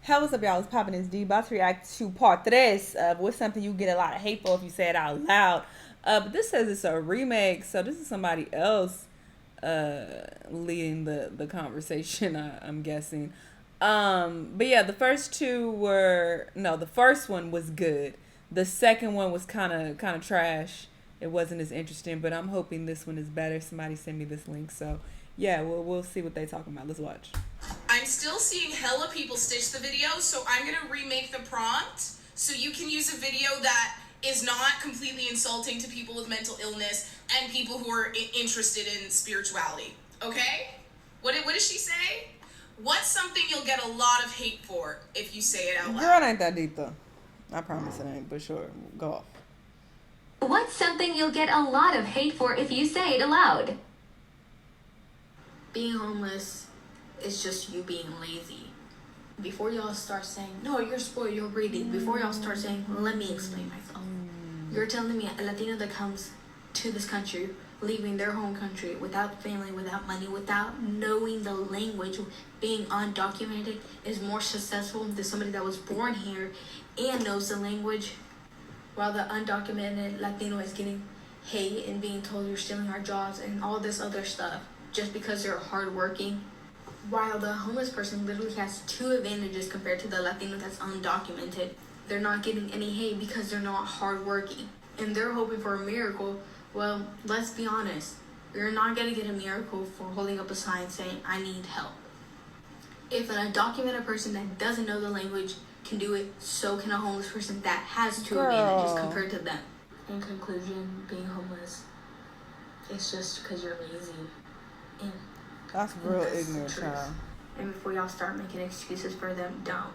Hey, what's up, y'all? It's Poppin' This D. About to react to part 3 of what's something you get a lot of hate for if you say it out loud. But this says it's a remake, so this is somebody else leading the conversation, I'm guessing. But yeah, the first two were no. The first one was good. The second one was kind of trash. It wasn't as interesting, but I'm hoping this one is better. Somebody send me this link, so yeah, we'll see what they talking about. Let's watch. I'm still seeing hella people stitch the video, so I'm gonna remake the prompt so you can use a video that is not completely insulting to people with mental illness and people who are interested in spirituality. Okay? What does she say? What's something you'll get a lot of hate for if you say it out loud? Girl, it ain't that deep though. I promise it ain't, but sure, go off. What's something you'll get a lot of hate for if you say it aloud? Being homeless is just you being lazy. Before y'all start saying, no, you're spoiled, you're greedy, before y'all start saying, let me explain myself. You're telling me a Latino that comes to this country, leaving their home country without family, without money, without knowing the language, being undocumented, is more successful than somebody that was born here and knows the language, while the undocumented Latino is getting hate and being told you're stealing our jobs and all this other stuff just because they're hardworking. While the homeless person literally has two advantages compared to the Latino that's undocumented. They're not getting any hate because they're not hardworking. And they're hoping for a miracle. Well, let's be honest. You're not going to get a miracle for holding up a sign saying, I need help. If an undocumented person that doesn't know the language can do it, so can a homeless person that has two advantages compared to them. In conclusion, being homeless, it's just because you're lazy. And That's real ignorant, child. And before y'all start making excuses for them, don't.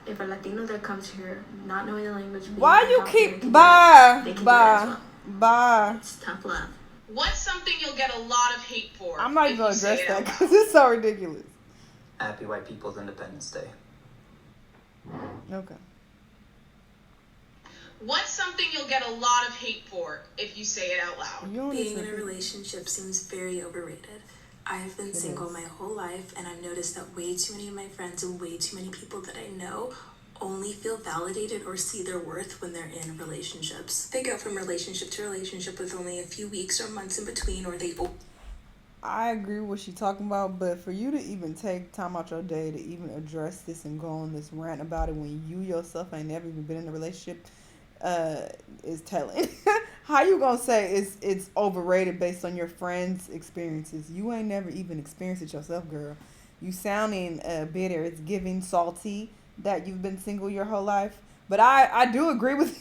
If a Latino that comes here not knowing the language, Why you keep bye? It's tough love. What's something you'll get a lot of hate for? I'm not even gonna address that because it's so ridiculous. Happy White People's Independence Day. Okay. What's something you'll get a lot of hate for if you say it out loud? Being in a relationship seems very overrated. I have been single my whole life, and I've noticed that way too many of my friends and way too many people that I know only feel validated or see their worth when they're in relationships. They go from relationship to relationship with only a few weeks or months in between, or they... I agree with what she's talking about, but for you to even take time out your day to even address this and go on this rant about it when you yourself ain't never even been in a relationship is telling. How you gonna say it's overrated based on your friends' experiences? You ain't never even experienced it yourself, girl. You sounding bitter. It's giving salty that you've been single your whole life. But I do agree with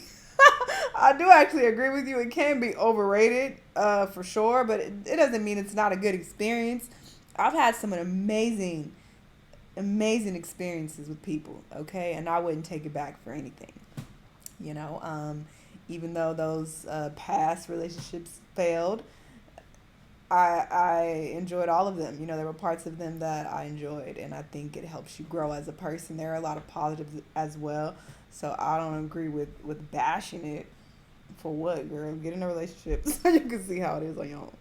I do actually agree with you. It can be overrated for sure, but it doesn't mean it's not a good experience. I've had some amazing experiences with people, okay? And I wouldn't take it back for anything. You know, even though those past relationships failed, I enjoyed all of them. You know, there were parts of them that I enjoyed, and I think it helps you grow as a person. There are a lot of positives as well, so I don't agree with bashing it. For what, girl? Get in a relationship so you can see how it is on your own.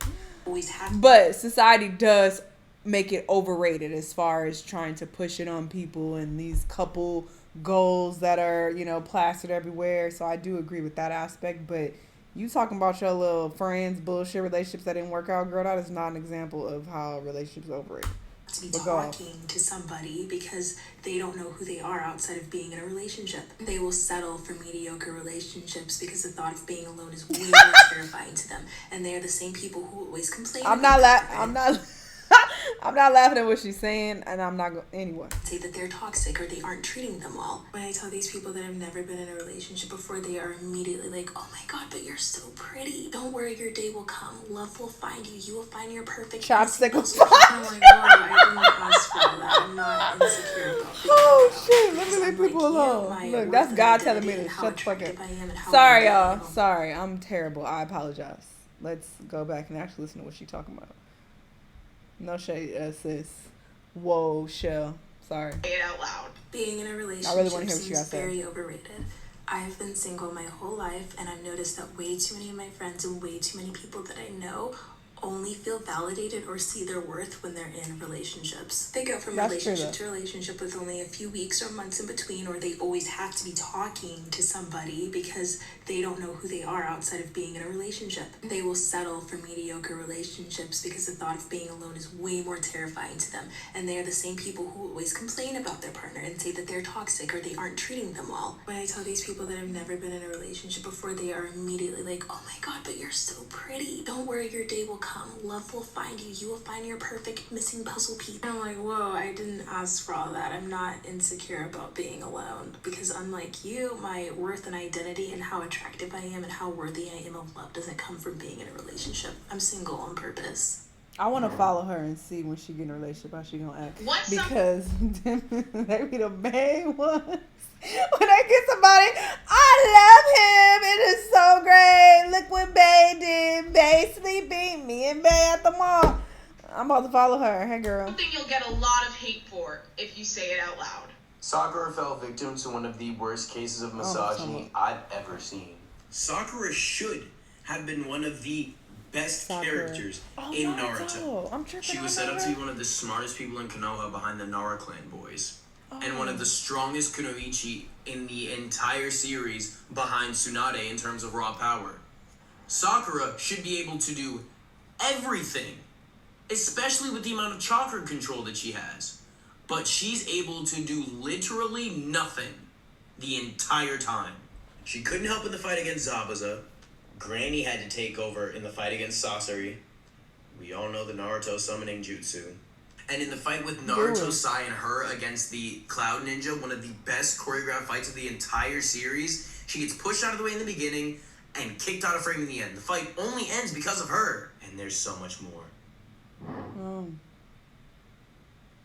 But society does make it overrated as far as trying to push it on people and these couple goals that are, you know, plastered everywhere. So I do agree with that aspect. But you talking about your little friends bullshit relationships that didn't work out, girl, that is not an example of how relationships are overrated. To be talking to somebody because they don't know who they are outside of being in a relationship. They will settle for mediocre relationships because the thought of being alone is way more terrifying to them. And they are the same people who always complain. I'm not laughing at what she's saying, and I'm not going anyway. Say that they're toxic or they aren't treating them well. When I tell these people that I've never been in a relationship before, they are immediately like, oh my god, but you're so pretty. Don't worry, your day will come. Love will find you. You will find your perfect chopstick will find. I'm like, oh, I didn't ask for that. I'm not insecure about being oh shit, let me leave people alone. Look, that's God telling me to shut the fuck up. Sorry, y'all. Sorry, I'm terrible. I apologize. Let's go back and actually listen to what she's talking about. No shade, sis. Whoa, Shell. Sorry. Say it out loud. Being in a relationship I really want to hear what you seems got to very say. overrated. I've been single my whole life, and I've noticed that way too many of my friends and way too many people that I know only feel validated or see their worth when they're in relationships. They go from That's relationship true, to relationship with only a few weeks or months in between, or they always have to be talking to somebody because they don't know who they are outside of being in a relationship. They will settle for mediocre relationships because the thought of being alone is way more terrifying to them. And they are the same people who always complain about their partner and say that they're toxic or they aren't treating them well. When I tell these people that I've never been in a relationship before, they are immediately like, oh my God, but you're so pretty. Don't worry, your day will come. Love will find you. You will find your perfect missing puzzle piece. And I'm like, whoa, I didn't ask for all that. I'm not insecure about being alone because unlike you, my worth and identity and how attractive I am and how worthy I am of love doesn't come from being in a relationship. I'm single on purpose. I want to follow her and see when she get in a relationship how she gonna act. What's Because they be the main ones. When I get somebody, I love him. It is so great. Look what Bae did. Bae sleeping. Me and Bae at the mall. I'm about to follow her. Hey, girl. something you'll get a lot of hate for if you say it out loud? Sakura fell victim to one of the worst cases of misogyny I've ever seen. Sakura should have been one of the best characters in Naruto. I'm tripping. She was set up to be one of the smartest people in Konoha behind the Nara clan boys. And one of the strongest kunoichi in the entire series behind Tsunade in terms of raw power. Sakura should be able to do everything, especially with the amount of chakra control that she has. But she's able to do literally nothing the entire time. She couldn't help in the fight against Zabuza. Granny had to take over in the fight against Sasori. We all know the Naruto summoning jutsu. And in the fight with Naruto, Sai, and her against the Cloud Ninja, one of the best choreographed fights of the entire series, she gets pushed out of the way in the beginning and kicked out of frame in the end. The fight only ends because of her. And there's so much more.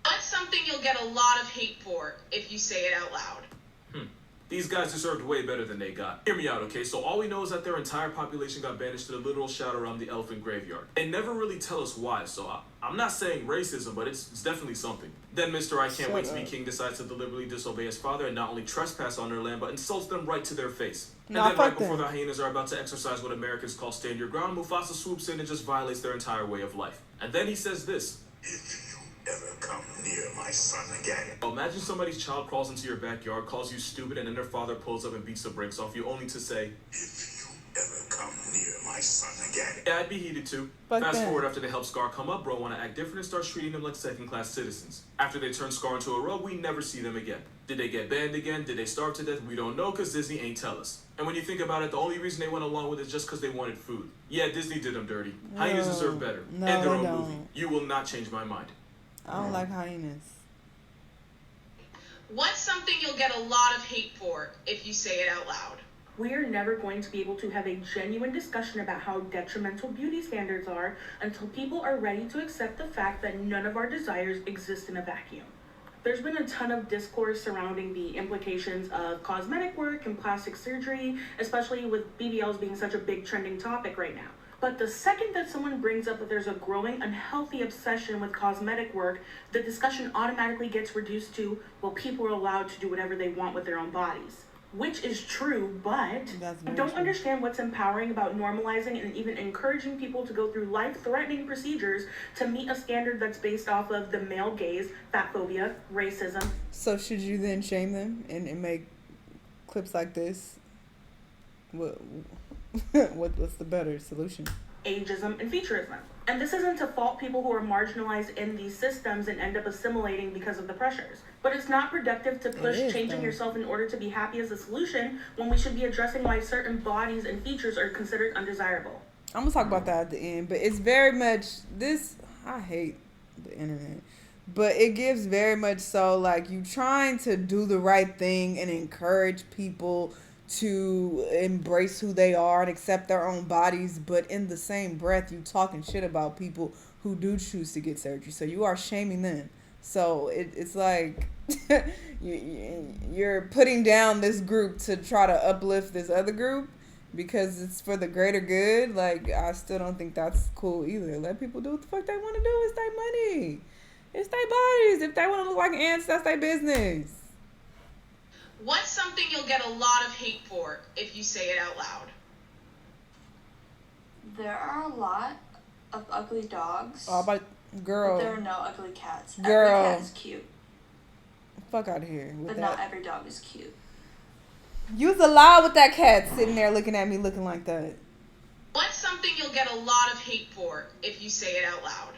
What's something you'll get a lot of hate for if you say it out loud? These guys deserved way better than they got. Hear me out, okay? So all we know is that their entire population got banished to the literal shadow around the elephant graveyard. They never really tell us why, so I'm not saying racism, but it's definitely something. Then Mr. I Can't Wait to Be King decides to deliberately disobey his father and not only trespass on their land, but insults them right to their face. And then right before the hyenas are about to exercise what Americans call stand your ground, Mufasa swoops in and just violates their entire way of life. And then he says this. Ever come near my son again. Imagine somebody's child crawls into your backyard, calls you stupid, and then their father pulls up and beats the brakes off you, only to say, If you ever come near my son again. Yeah, I'd be heated too. Fast forward after they help Scar come up, bro want to act different and starts treating them like second-class citizens. After they turn Scar into a rogue, we never see them again. Did they get banned again? Did they starve to death? We don't know because Disney ain't tell us. And when you think about it, the only reason they went along with it is just because they wanted food. Yeah, Disney did them dirty. Hyenas deserve better. And their own movie. You will not change my mind. I don't like hyenas. What's something you'll get a lot of hate for if you say it out loud? We are never going to be able to have a genuine discussion about how detrimental beauty standards are until people are ready to accept the fact that none of our desires exist in a vacuum. There's been a ton of discourse surrounding the implications of cosmetic work and plastic surgery, especially with BBLs being such a big trending topic right now. But the second that someone brings up that there's a growing unhealthy obsession with cosmetic work, the discussion automatically gets reduced to, well, people are allowed to do whatever they want with their own bodies. Which is true, but I don't understand what's empowering about normalizing and even encouraging people to go through life-threatening procedures to meet a standard that's based off of the male gaze, fat phobia, racism. So should you then shame them and make clips like this? What's the better solution? Ageism and featureism. And this isn't to fault people who are marginalized in these systems and end up assimilating because of the pressures. But it's not productive to push changing yourself in order to be happy as a solution when we should be addressing why certain bodies and features are considered undesirable. I'm gonna talk about that at the end, but it's very much this. I hate the internet, but it gives very much so like you trying to do the right thing and encourage people to embrace who they are and accept their own bodies, but in the same breath you talking shit about people who do choose to get surgery, so you are shaming them. So it's like you're putting down this group to try to uplift this other group because it's for the greater good. Like, I still don't think that's cool either. Let people do what the fuck they want to do. It's their money, it's their bodies. If they want to look like ants, that's their business. What's something you'll get a lot of hate for if you say it out loud? There are a lot of ugly dogs. Oh, but girl. But there are no ugly cats. Girl. Every cat is cute. Fuck out of here. But that. not every dog is cute. You's allowed with that cat sitting there looking at me looking like that. What's something you'll get a lot of hate for if you say it out loud?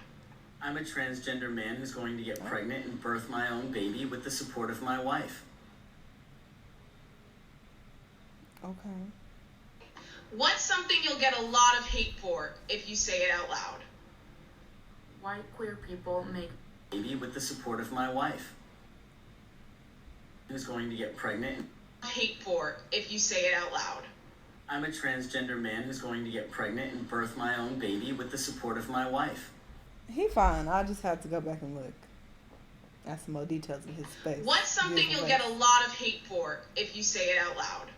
I'm a transgender man who's going to get pregnant and birth my own baby with the support of my wife. Okay. What's something you'll get a lot of hate for if you say it out loud? White queer people make baby with the support of my wife. Who's going to get pregnant? Hate for if you say it out loud. I'm a transgender man who's going to get pregnant and birth my own baby with the support of my wife. He fine. I just had to go back and look at some more details of his face. What's something you'll get a lot of hate for if you say it out loud?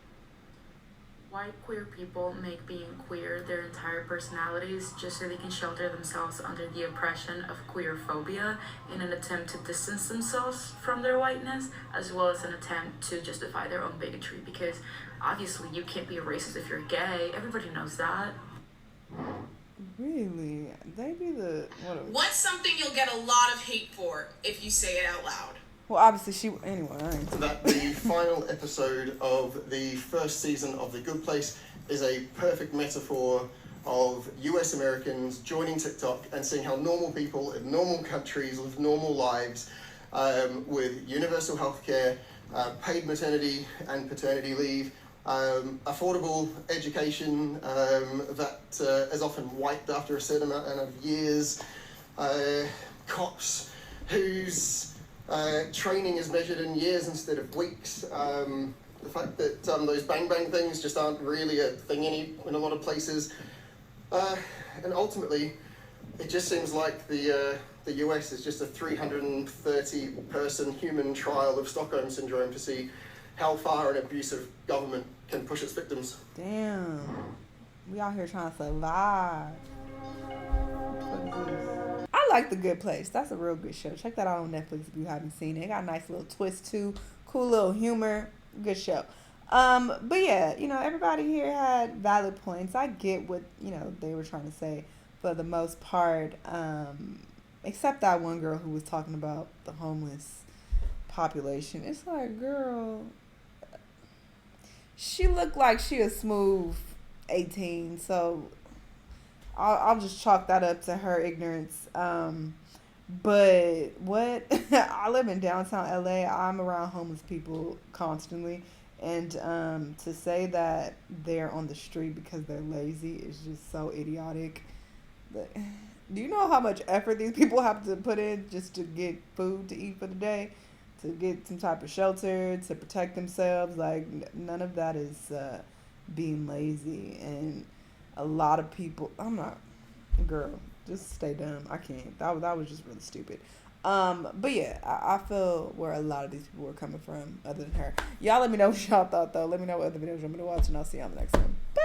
White queer people make being queer their entire personalities just so they can shelter themselves under the oppression of queerphobia in an attempt to distance themselves from their whiteness, as well as an attempt to justify their own bigotry, because obviously you can't be a racist if you're gay. Everybody knows that. Really? They be the... What's something you'll get a lot of hate for if you say it out loud? Well, obviously she... Anyway, I ain't... That the final episode of the first season of The Good Place is a perfect metaphor of US Americans joining TikTok and seeing how normal people in normal countries live normal lives with universal healthcare, paid maternity and paternity leave, affordable education that is often wiped after a certain amount of years, cops whose training is measured in years instead of weeks, the fact that those bang bang things just aren't really a thing in a lot of places, and ultimately it just seems like the US is just a 330 person human trial of Stockholm syndrome to see how far an abusive government can push its victims. Damn. We out here trying to survive. I like The Good Place. That's a real good show. Check that out on Netflix if you haven't seen it. It got a nice little twist too. Cool little humor. Good show. But yeah, everybody here had valid points. I get what, they were trying to say for the most part. Except that one girl who was talking about the homeless population. It's like, girl, she looked like she a smooth 18, so I'll just chalk that up to her ignorance. But what? I live in downtown LA. I'm around homeless people constantly, and to say that they're on the street because they're lazy is just so idiotic. Do you know how much effort these people have to put in just to get food to eat for the day, to get some type of shelter, to protect themselves? Like, none of that is being lazy. And a lot of people, girl, just stay dumb. I can't. That was just really stupid. But yeah, I feel where a lot of these people were coming from other than her. Y'all let me know what y'all thought, though. Let me know what other videos you want me to watch, and I'll see you on the next one. Bye.